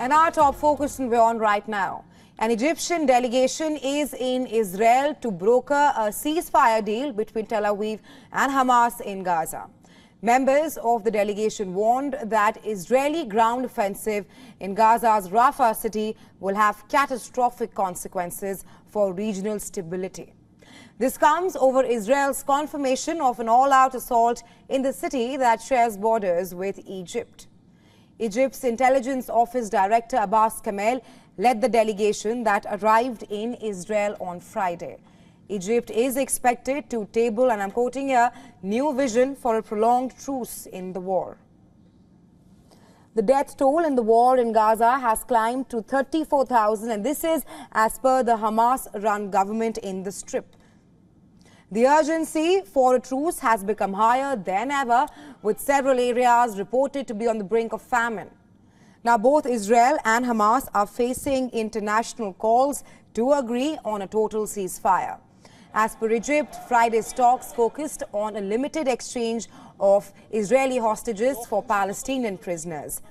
And our top focus in WION right now. An Egyptian delegation is in Israel to broker a ceasefire deal between Tel Aviv and Hamas in Gaza. Members of the delegation warned that Israeli ground offensive in Gaza's Rafah city will have catastrophic consequences for regional stability. This comes over Israel's confirmation of an all-out assault in the city that shares borders with Egypt. Egypt's Intelligence Office Director Abbas Kamel led the delegation that arrived in Israel on Friday. Egypt is expected to table, and I'm quoting here, new vision for a prolonged truce in the war. The death toll in the war in Gaza has climbed to 34,000, and this is as per the Hamas-run government in the Strip. The urgency for a truce has become higher than ever, with several areas reported to be on the brink of famine. Now, both Israel and Hamas are facing international calls to agree on a total ceasefire. As per Egypt, Friday's talks focused on a limited exchange of Israeli hostages for Palestinian prisoners.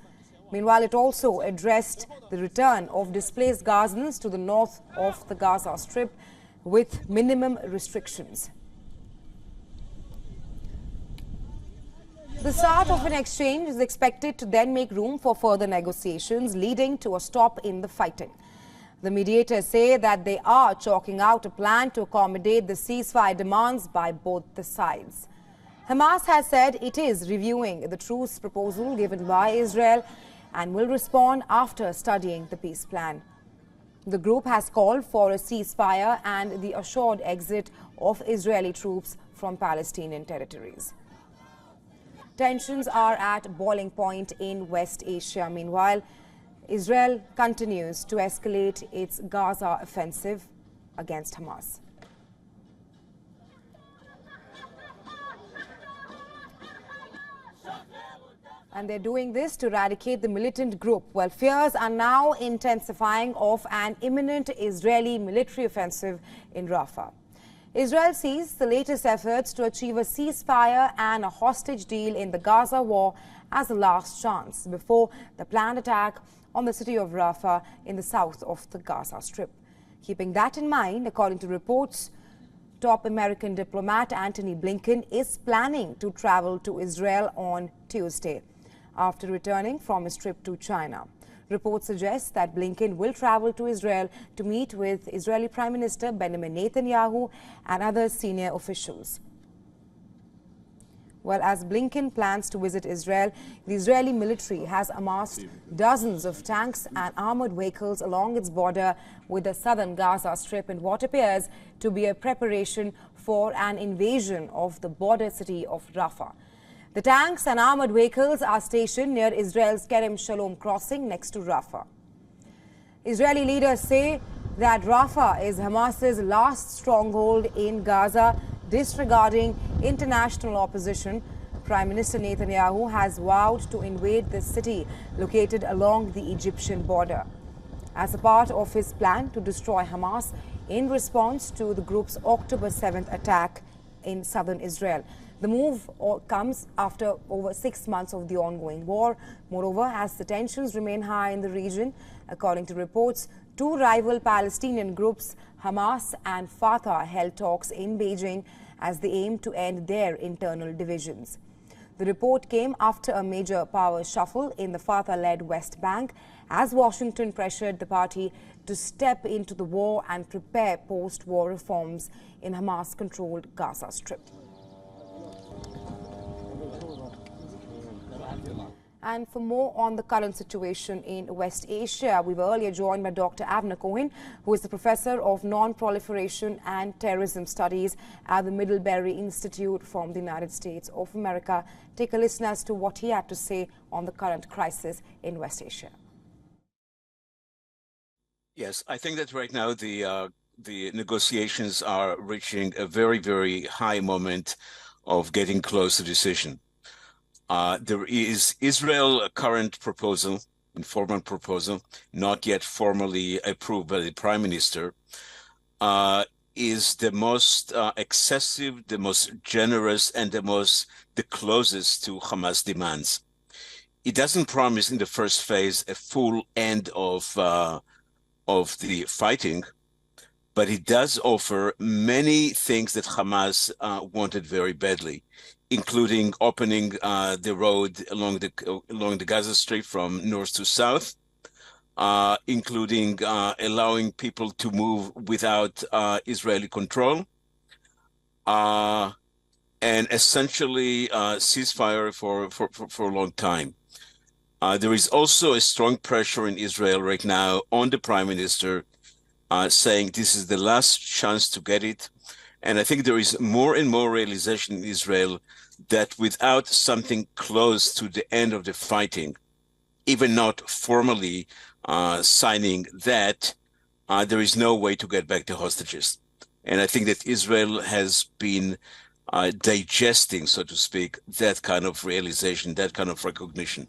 Meanwhile, it also addressed the return of displaced Gazans to the north of the Gaza Strip with minimum restrictions. The start of an exchange is expected to then make room for further negotiations, leading to a stop in the fighting. The mediators say that they are chalking out a plan to accommodate the ceasefire demands by both the sides. Hamas has said it is reviewing the truce proposal given by Israel and will respond after studying the peace plan. The group has called for a ceasefire and the assured exit of Israeli troops from Palestinian territories. Tensions are at boiling point in West Asia. Meanwhile, Israel continues to escalate its Gaza offensive against Hamas. And they're doing this to eradicate the militant group. Well, fears are now intensifying of an imminent Israeli military offensive in Rafah. Israel sees the latest efforts to achieve a ceasefire and a hostage deal in the Gaza war as a last chance before the planned attack on the city of Rafah in the south of the Gaza Strip. Keeping that in mind, according to reports, top American diplomat Anthony Blinken is planning to travel to Israel on Tuesday after returning from his trip to China. Reports suggest that Blinken will travel to Israel to meet with Israeli Prime Minister Benjamin Netanyahu and other senior officials. Well, as Blinken plans to visit Israel, the Israeli military has amassed dozens of tanks and armored vehicles along its border with the southern Gaza Strip in what appears to be a preparation for an invasion of the border city of Rafah. The tanks and armored vehicles are stationed near Israel's Kerem Shalom crossing next to Rafah. Israeli leaders say that Rafah is Hamas's last stronghold in Gaza, disregarding international opposition. Prime Minister Netanyahu has vowed to invade this city located along the Egyptian border as a part of his plan to destroy Hamas in response to the group's October 7th attack in southern Israel. The move comes after over 6 months of the ongoing war. Moreover, as the tensions remain high in the region, according to reports, two rival Palestinian groups, Hamas and Fatah, held talks in Beijing as they aim to end their internal divisions. The report came after a major power shuffle in the Fatah-led West Bank as Washington pressured the party to step into the war and prepare post-war reforms in Hamas-controlled Gaza Strip. And for more on the current situation in West Asia, we were earlier joined by Dr. Avner Cohen, who is the Professor of Non-Proliferation and Terrorism Studies at the Middlebury Institute from the United States of America. Take a listen as to what he had to say on the current crisis in West Asia. Yes, I think that right now the negotiations are reaching a very, very high moment of getting close to decision. There is Israel's current proposal, informal proposal, not yet formally approved by the Prime Minister, is the most excessive, the most generous, and the closest to Hamas demands. it doesn't promise in the first phase a full end of the fighting, but it does offer many things that Hamas wanted very badly, including opening the road along the Gaza Strip from north to south, including allowing people to move without Israeli control, and essentially ceasefire for a long time. There is also a strong pressure in Israel right now on the prime minister, saying this is the last chance to get it. And I think there is more and more realization in Israel that without something close to the end of the fighting, even not formally signing that, there is no way to get back the hostages. And I think that Israel has been digesting, so to speak, that kind of realization, that kind of recognition.